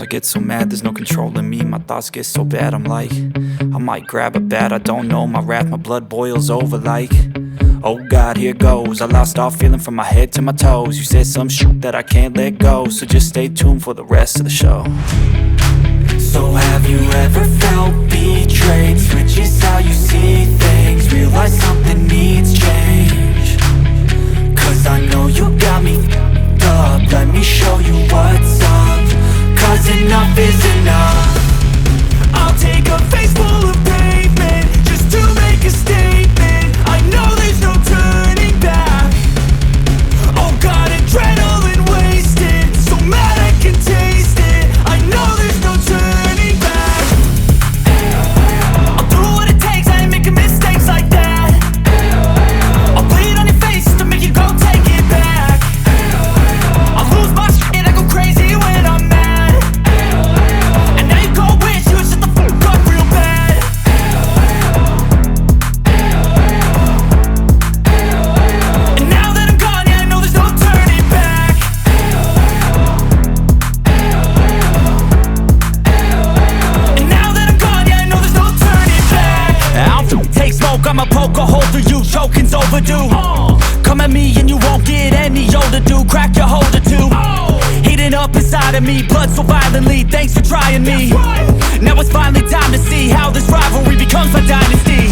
Sometimes I get so mad, there's no controlling me. My thoughts get so bad, I'm like, I might grab a bat, I don't know. My wrath, my blood boils over like, oh God, here goes. I lost all feeling from my head to my toes. You said some shit that I can't let go, so just stay tuned for the rest of the show. So have you ever felt betrayed? Switches how you see things, realize something needs change. Cause I know you got me f***ed up, let me show you what's up. Cause enough is enough. I'll take a face full of pavement just to make a statement. I know there's no turning back. Oh God, adrenaline wasted, so mad I can taste it. I know there's no turning back. I'll do what it takes, I ain't making mistakes like that. I'll bleed on your face to make you go take it back. I'll lose my shit, I go crazy when I'm mad. And now you go wish you would shut the fuck up real bad. And now that I'm gone, yeah, I know there's no turning back. And now that I'm gone, yeah, I know there's no turning back. I don't take smoke, I'ma poke a hole through you, choking's overdue. Come at me and you won't get any older, dude. Crack your holder too. Heating up inside of me, blood so violently, thanks for trying me. Now it's finally time to see how this rivalry becomes a dynasty.